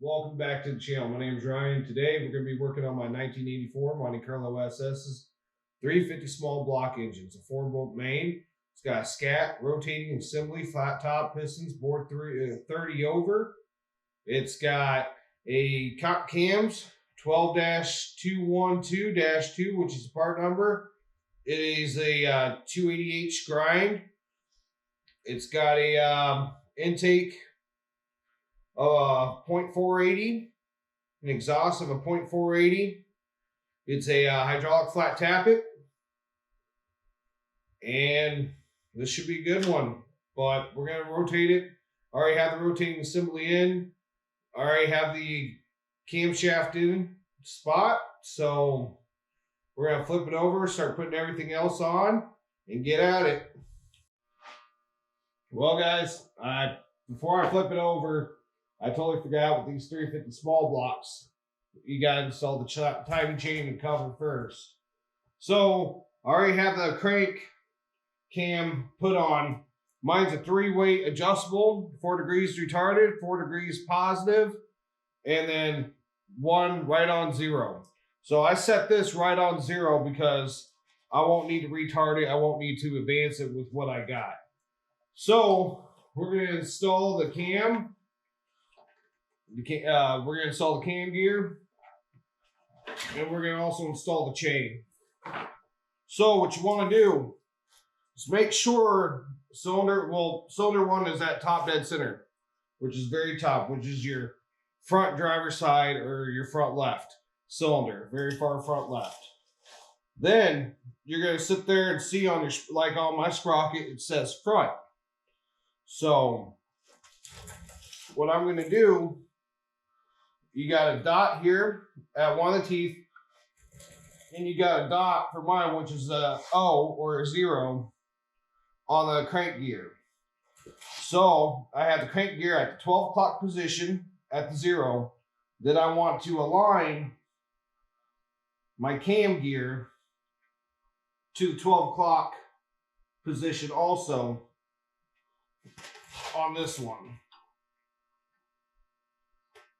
Welcome back to the channel. My name is Ryan. Today we're going to be working on my 1984 Monte Carlo SS's 350 small block engine. It's a 4-bolt main. It's got a scat, rotating assembly, flat top pistons, bore 30 over. It's got a cams 12-212-2, which is the part number. It is a 280H grind. It's got a intake of 0.480, an exhaust of a 0.480. It's a hydraulic flat tappet, and this should be a good one. But we're gonna rotate it. Already have the rotating assembly in. Already have the camshaft in spot. So we're gonna flip it over, start putting everything else on, and get at it. Well, guys, before I flip it over, I totally forgot with these 350 small blocks, you got to install the timing chain and cover first. So I already have the crank cam put on. Mine's a 3-way adjustable, 4 degrees retarded, 4 degrees positive, and then 1 right on 0. So I set this right on 0 because I won't need to retard it. I won't need to advance it with what I got. So we're going to install the cam. We're going to install the cam gear, and we're going to also install the chain. So what you want to do is make sure cylinder 1 is at top dead center, which is very top, which is your front driver's side or your front left cylinder, very far front left. Then you're going to sit there and see on your, like on my sprocket, it says front. So what I'm going to do, you got a dot here at one of the teeth, and you got a dot for mine, which is a O or a 0 on the crank gear. So I have the crank gear at the 12 o'clock position at the 0. Then I want to align my cam gear to the 12 o'clock position also on this one.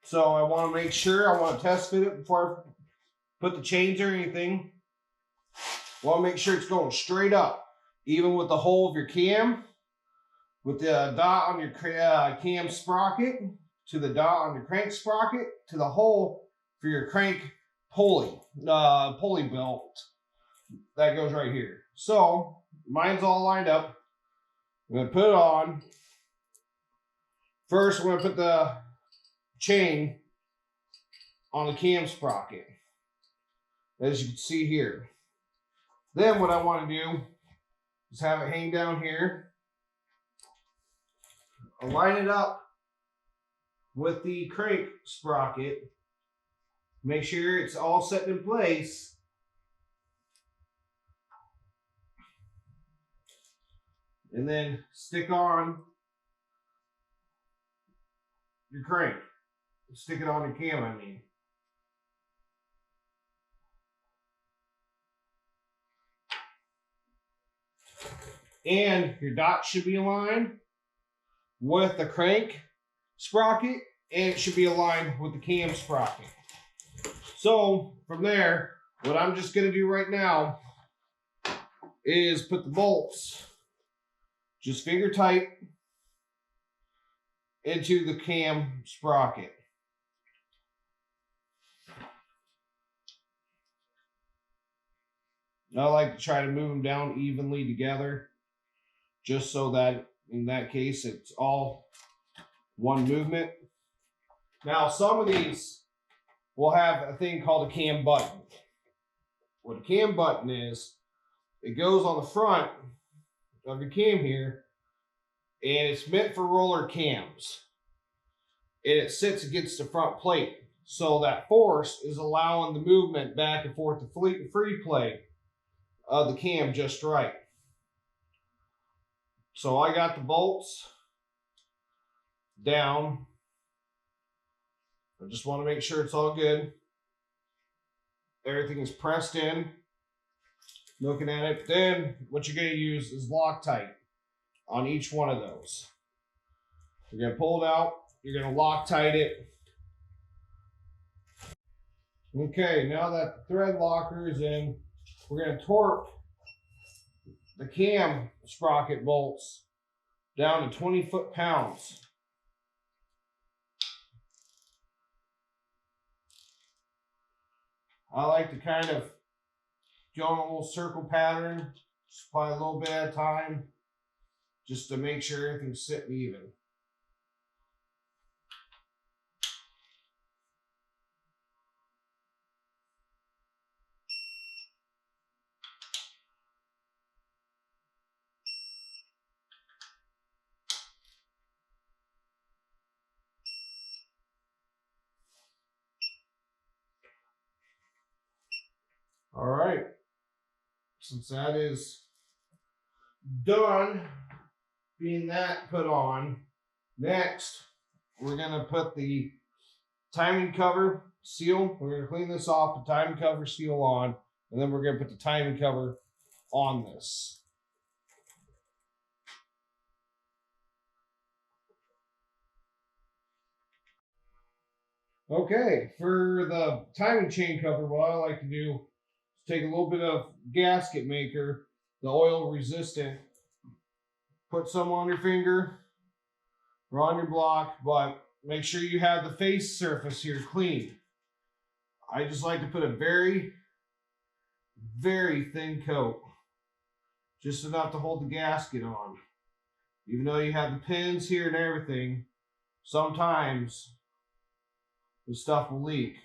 So I want to make sure, I want to test fit it before I put the chains or anything. I want to make sure it's going straight up, even with the hole of your cam, with the dot on your cam sprocket, to the dot on your crank sprocket, to the hole for your crank pulley belt. That goes right here. So mine's all lined up. I'm going to put it on. First, I'm going to put the chain on the cam sprocket, as you can see here. Then what I want to do is have it hang down here, align it up with the crank sprocket, make sure it's all set in place, and then stick on your crank. Stick it on your cam, I mean. And your dot should be aligned with the crank sprocket, and it should be aligned with the cam sprocket. So from there, what I'm just going to do right now is put the bolts just finger tight into the cam sprocket. I like to try to move them down evenly together, just so that in that case it's all one movement. Now some of these will have a thing called a cam button. What a cam button is, it goes on the front of your cam here, and it's meant for roller cams. And it sits against the front plate, so that force is allowing the movement back and forth, the free play of the cam just right. So I got the bolts down. I just want to make sure it's all good. Everything is pressed in. Looking at it. Then what you're going to use is Loctite on each one of those. You're going to pull it out. You're going to Loctite it Okay, now that the thread locker is in, we're going to torque the cam sprocket bolts down to 20 foot-pounds. I like to kind of go on a little circle pattern, just apply a little bit at a time, just to make sure everything's sitting even. All right, since that is done, being that put on, next we're gonna put the timing cover seal. We're gonna clean this off, the timing cover seal on, and then we're gonna put the timing cover on this. Okay, for the timing chain cover, what I like to do is take a little bit of gasket maker, the oil resistant, put some on your finger or on your block, but make sure you have the face surface here clean. I just like to put a very, very thin coat, just enough to hold the gasket on. Even though you have the pins here and everything, sometimes the stuff will leak.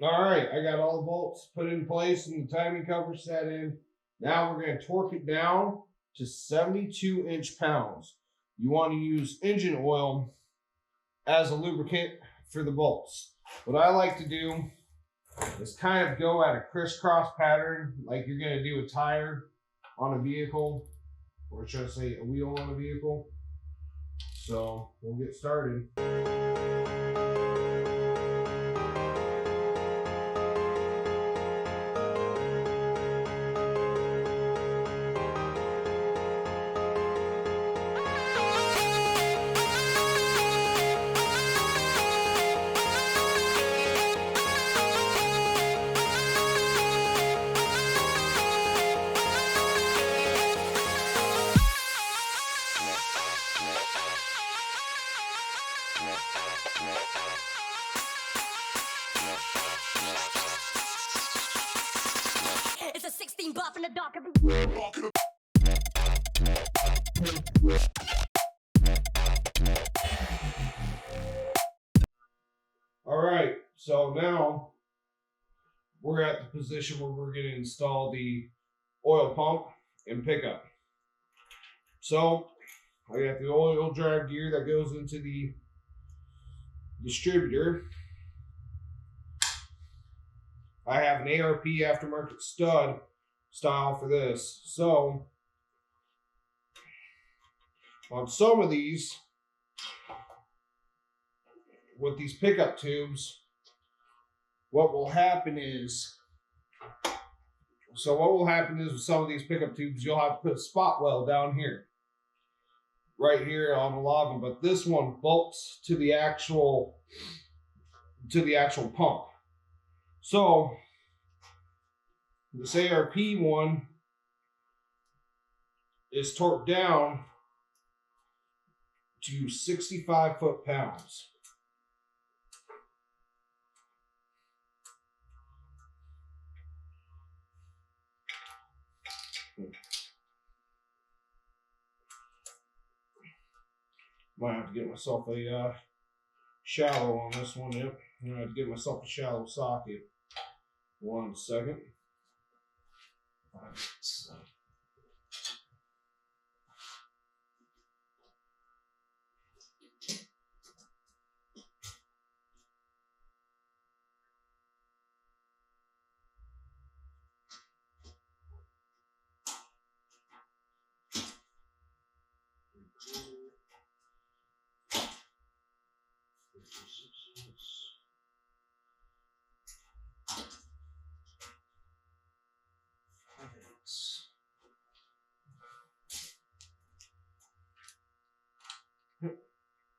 All right, I got all the bolts put in place and the timing cover set in. Now we're going to torque it down to 72 inch-pounds. You want to use engine oil as a lubricant for the bolts. What I like to do is kind of go at a crisscross pattern, like you're going to do a tire on a vehicle, or should I say a wheel on a vehicle. So we'll get started. It's a 16 buff in the dark. All right, so now we're at the position where we're going to install the oil pump and pickup. So I got the oil drive gear that goes into the distributor. I have an ARP aftermarket stud style for this. So on some of these, with these pickup tubes, what will happen is with some of these pickup tubes, you'll have to put a spot weld down here, right here on the of them, but this one bolts to the actual pump. So this ARP one is torqued down to 65 foot-pounds. Might have to get myself a shallow on this one. Yep, I'm gonna have to give myself a shallow socket. 1 second.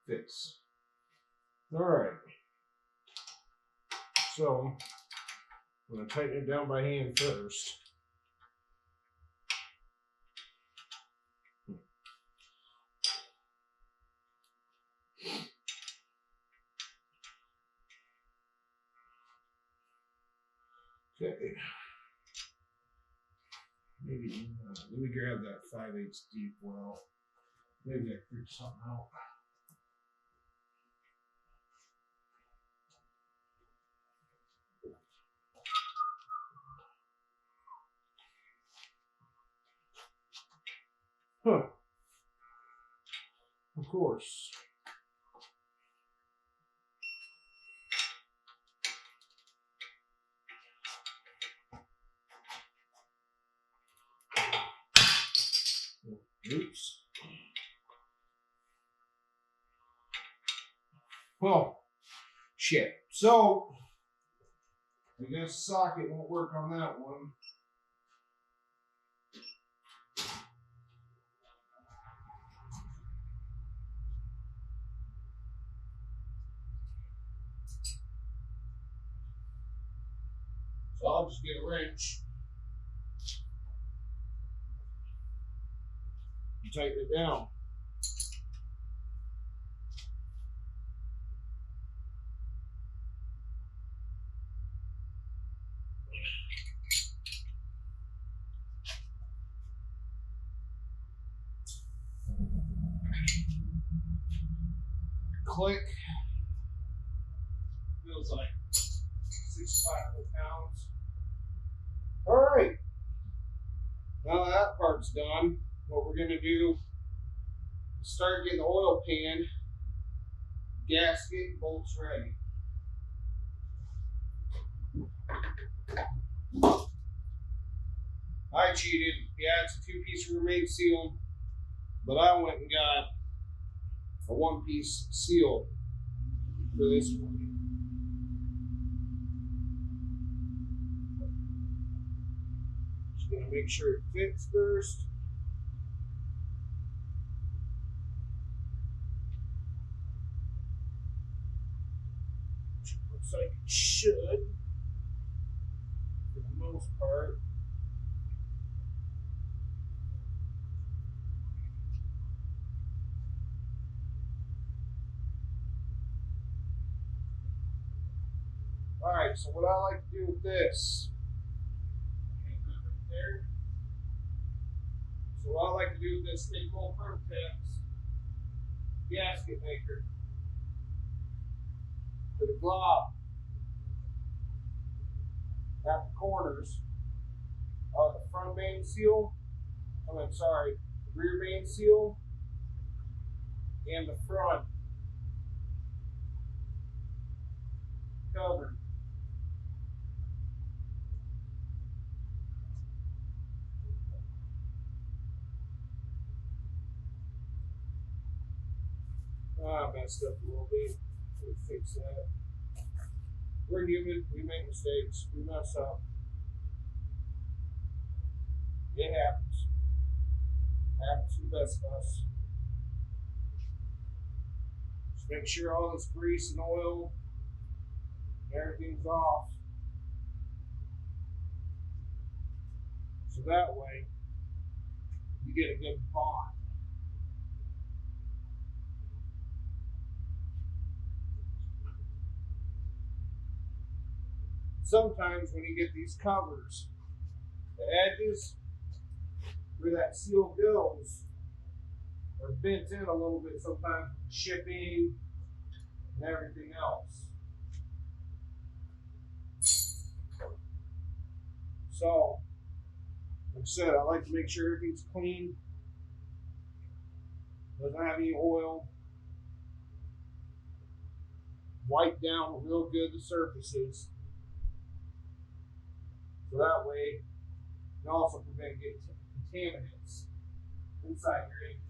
Fits. All right. So I'm going to tighten it down by hand first. Okay. Maybe let me grab that 5/8 deep well. Maybe I figure something out. Huh. Of course. Oops. Well, shit. So, I guess socket won't work on that one. So I'll just get a wrench and tighten it down. Click. Feels like 65 pounds. All right. Now that part's done. What we're gonna do is start getting the oil pan, gasket, and bolts ready. I cheated. Yeah, it's a 2-piece remain seal, but I went and got a 1-piece seal for this one. Just gonna make sure it fits first. Looks like it should, for the most part. Alright, so what I like to do with this, there. So what I like to do with this big old Protex gasket maker, for the glob at the corners of the front main seal, the rear main seal, and the front cover. I messed up a little bit. We'll fix that. We're human. We make mistakes. We mess up. It happens. Happens to the best of us. Just make sure all this grease and oil, everything's off. So that way, you get a good bond. Sometimes when you get these covers, the edges where that seal goes are bent in a little bit sometimes with shipping and everything else. So, like I said, I like to make sure everything's clean, doesn't have any oil. Wipe down real good the surfaces, so that way you also prevent getting contaminants inside your engine.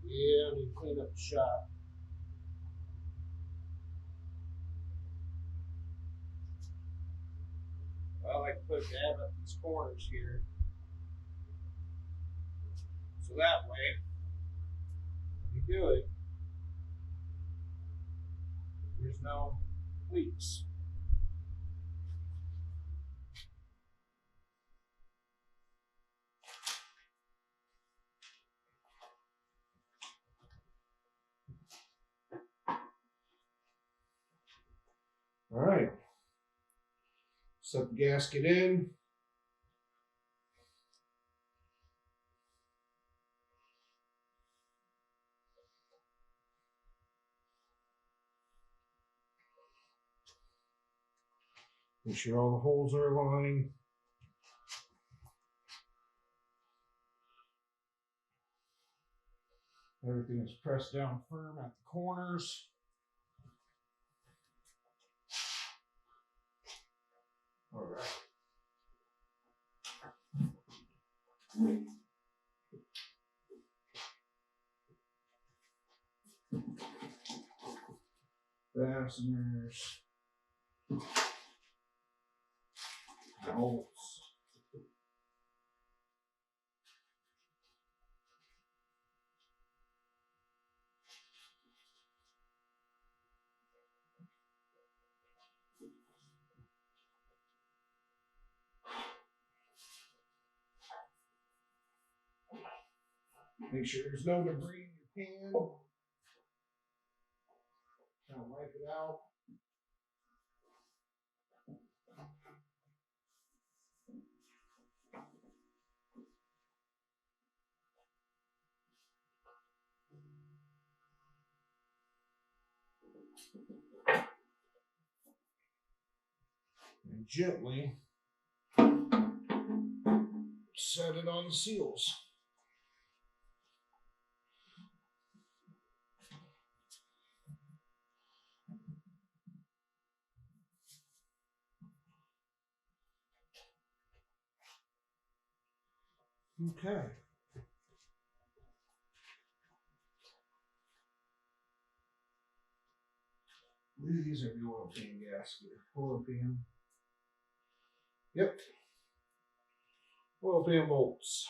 Yeah, I need to clean up the shop. I like to put a dab up these corners here, so that way when you do it, there's no leaks. All right, set the gasket in. Make sure all the holes are aligned. Everything is pressed down firm at the corners. All right. Fasteners. Bolts. Make sure there's no debris in your pan. Kind of wipe it out. And gently set it on the seals. Okay. I believe these are the oil pan gasket. Oil pan. Yep. Oil pan bolts.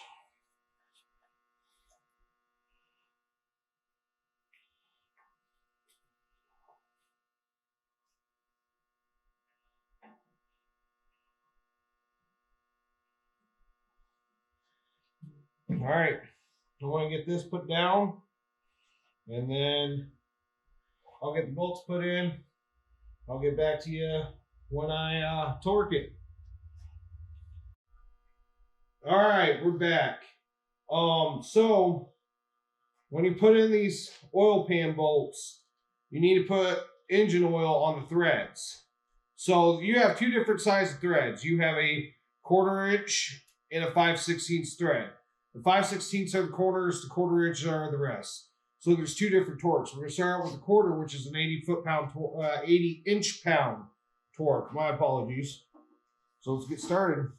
All right. I'm going to get this put down, and then I'll get the bolts put in. I'll get back to you when I torque it. All right, we're back. So when you put in these oil pan bolts, you need to put engine oil on the threads. So you have two different sizes of threads. You have a 1/4 inch and a 5/16 thread. The 5/16 are the corners, the 1/4 inch are the rest. So there's two different torques. We're gonna start out with the 1/4, which is an 80 inch pound torque. My apologies. So let's get started.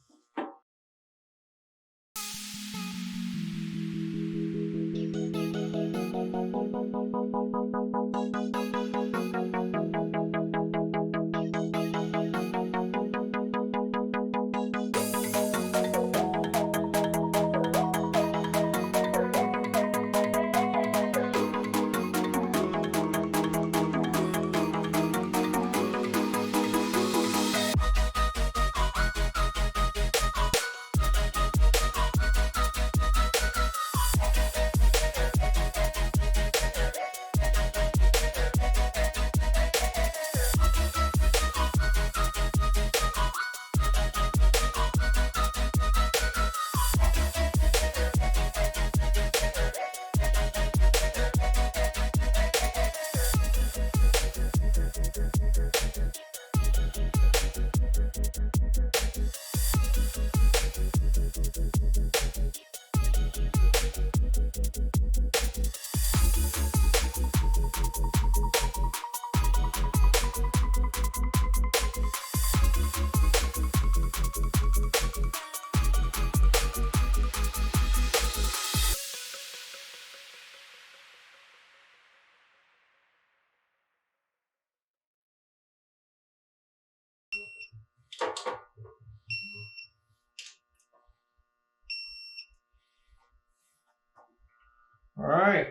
All right.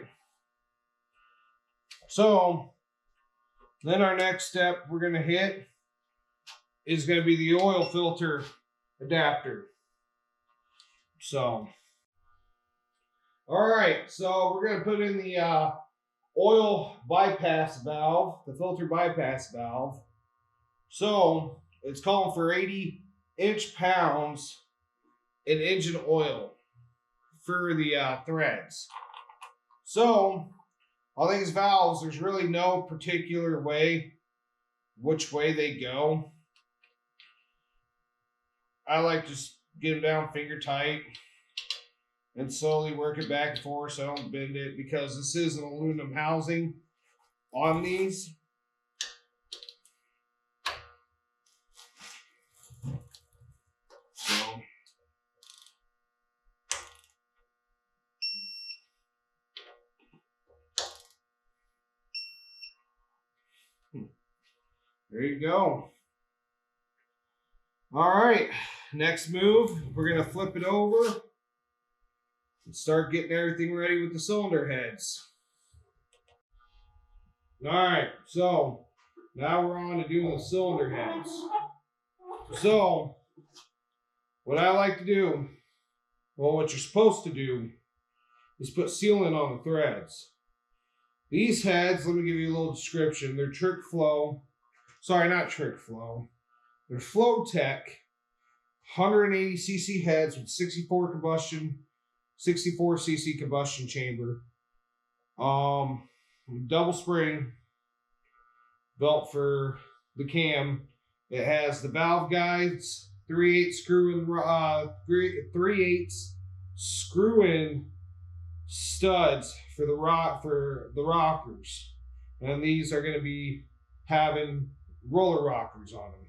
So then our next step we're going to hit is going to be the oil filter adapter. So, all right. So we're going to put in the oil bypass valve, the filter bypass valve. So it's calling for 80 inch-pounds in engine oil for the threads. So all these valves, there's really no particular way which way they go. I like to just get them down finger tight and slowly work it back and forth so I don't bend it, because this is an aluminum housing on these. So there you go. All right, next move, we're gonna flip it over and start getting everything ready with the cylinder heads. All right, so now we're on to doing the cylinder heads. So what I like to do, well, what you're supposed to do is put sealant on the threads. These heads, let me give you a little description. They're Trick Flow. Sorry, not Trick Flow. They're Flowtech 180cc heads with 64 cc combustion chamber. Double spring belt for the cam. It has the valve guides, 3/8 screw in studs for the rockers, and these are going to be having roller rockers on them.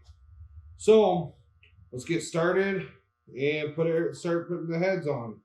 So let's get started and start putting the heads on.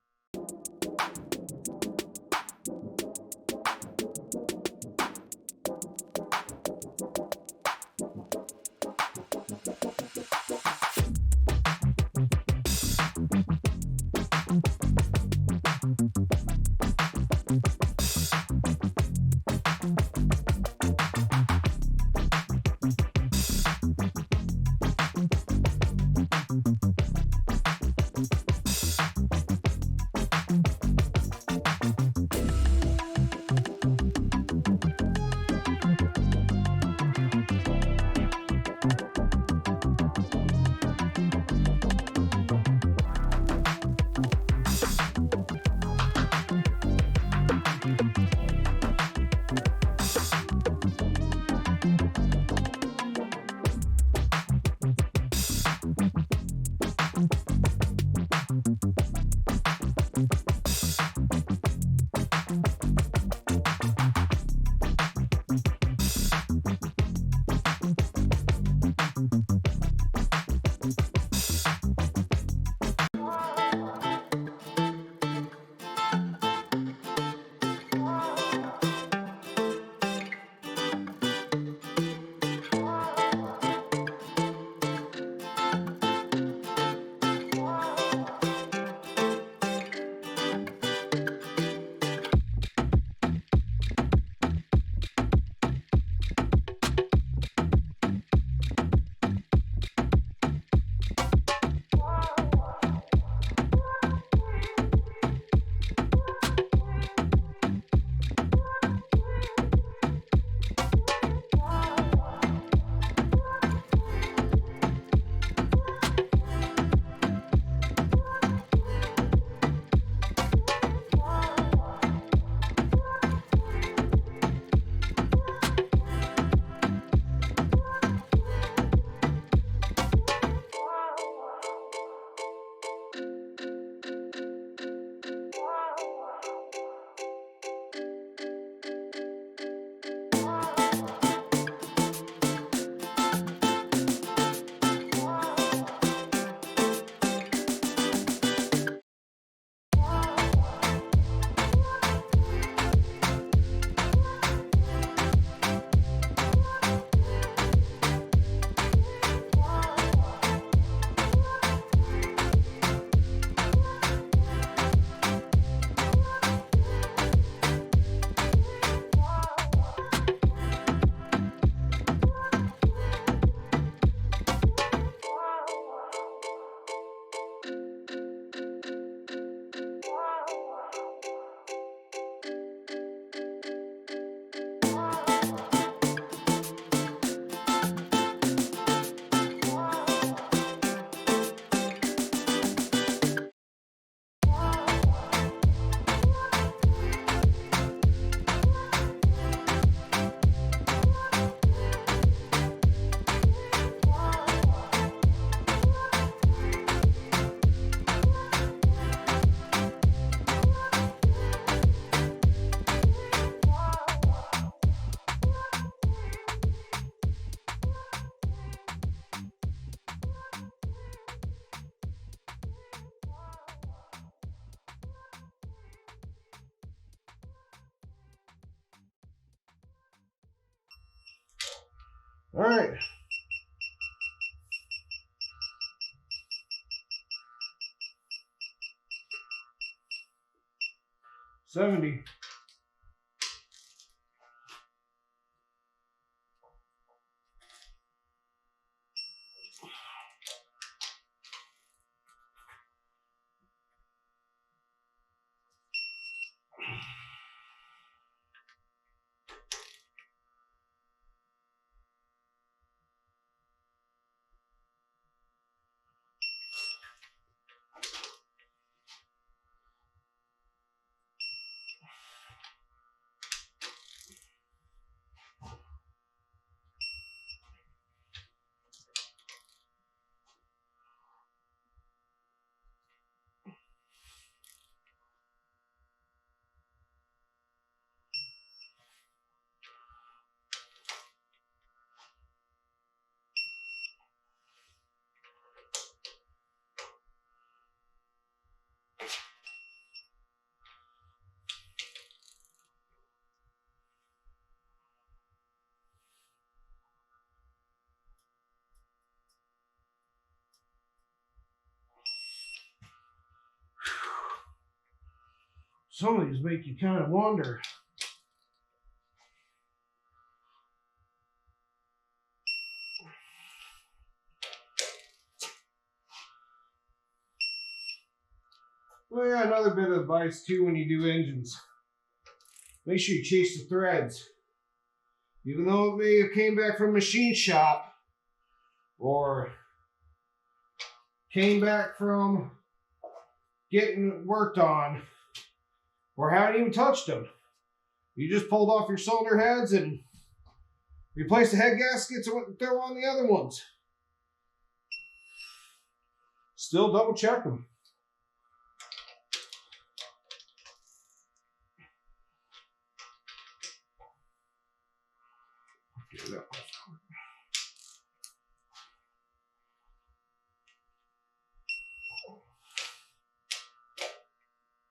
All right. $70. Some of these make you kind of wonder. Well, yeah, another bit of advice too when you do engines. Make sure you chase the threads. Even though it may have came back from a machine shop or came back from getting worked on or haven't even touched them. You just pulled off your cylinder heads and replaced the head gaskets and throw on the other ones. Still double check them.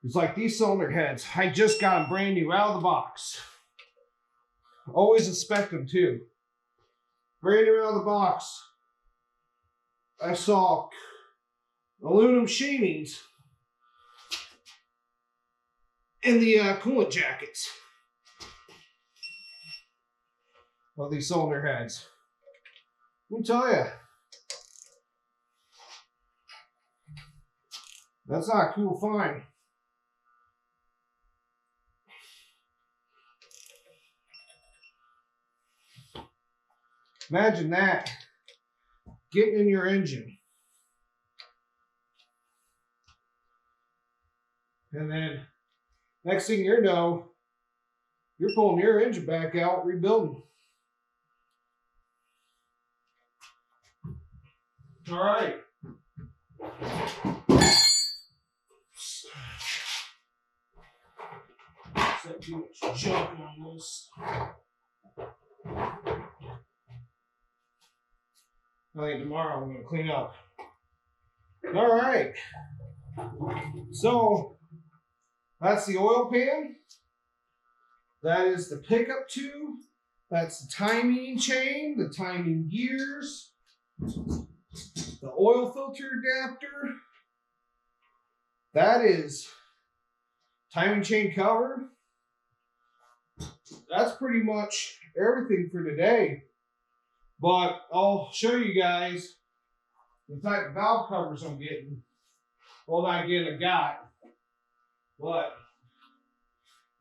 It's like these cylinder heads. I just got them brand new out of the box. Always inspect them too. Brand new out of the box. I saw aluminum shavings in the coolant jackets of these cylinder heads. Let me tell you, that's not a cool find. Imagine that, getting in your engine. And then, next thing you know, you're pulling your engine back out, rebuilding. All right. Set too much junk on this. I think tomorrow I'm going to clean up. All right. So that's the oil pan. That is the pickup tube. That's the timing chain, the timing gears, the oil filter adapter. That is timing chain cover. That's pretty much everything for today. But I'll show you guys the type of valve covers I'm getting. Well, not getting, I got. But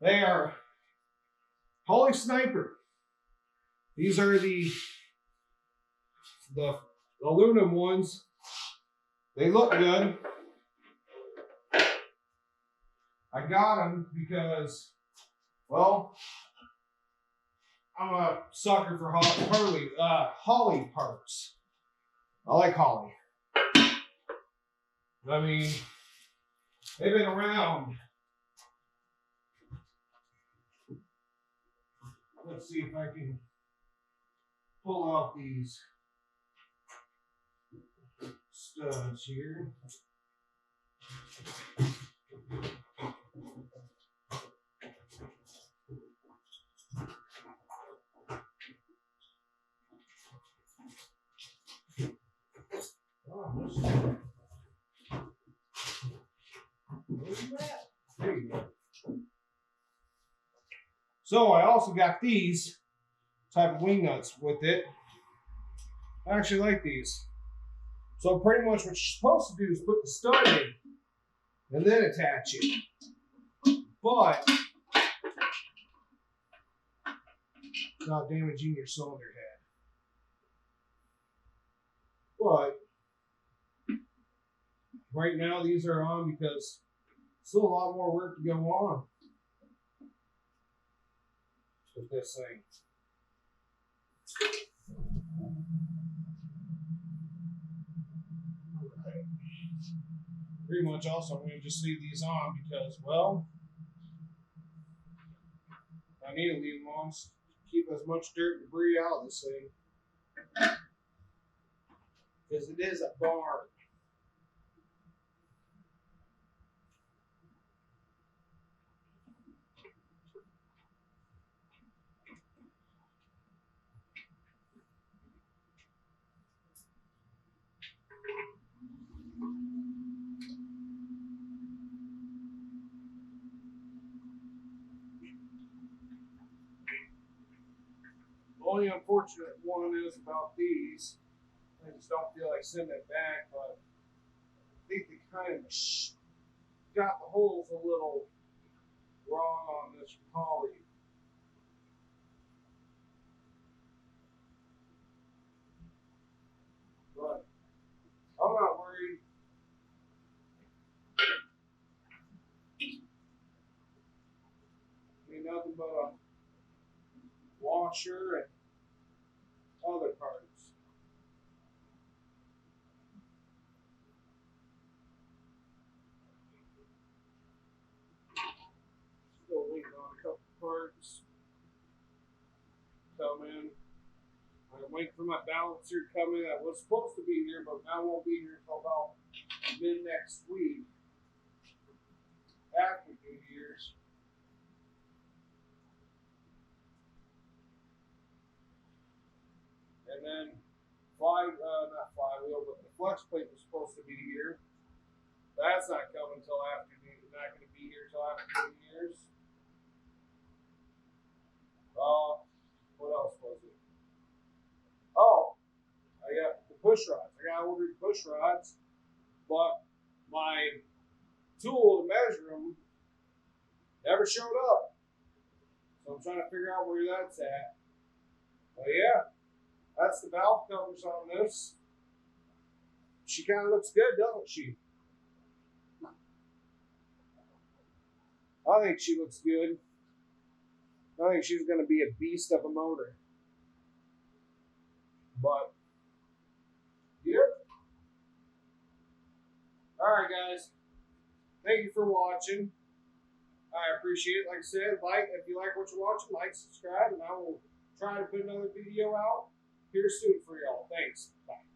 they are Holy Sniper. These are the aluminum ones. They look good. I got them because, well, I'm a sucker for Holly parts. I like Holly. I mean, they've been around. Let's see if I can pull out these studs here. So I also got these type of wing nuts with it. I actually like these. So pretty much what you're supposed to do is put the stud in and then attach it. But not damaging your cylinder head. But right now these are on because still a lot more work to go on with this thing. Right. Pretty much also I'm going to just leave these on because, well, I need to leave them on to keep as much dirt and debris out of this thing. Because it is a barn. The only unfortunate one is about these. I just don't feel like sending it back, but I think they kind of got the holes a little wrong on this poly. But I'm not worried. I mean, nothing but a washer and other parts. Still waiting on a couple parts come in. I'm waiting for my balancer to come in. That was supposed to be here, but now won't be here until about mid next week after New Year's. And then not flywheel, but the flex plate was supposed to be here. That's not coming until after not going to be here until after New Year's. What else was it? Oh, I got the push rods. I got ordered push rods, but my tool to measure them never showed up. So I'm trying to figure out where that's at. But yeah, that's the valve covers on this. She kind of looks good, doesn't she? I think she looks good. I think she's going to be a beast of a motor. But, yep. Alright, guys. Thank you for watching. I appreciate it. Like I said, if you like what you're watching, like, subscribe, and I will try to put another video out here soon for y'all. Thanks. Bye.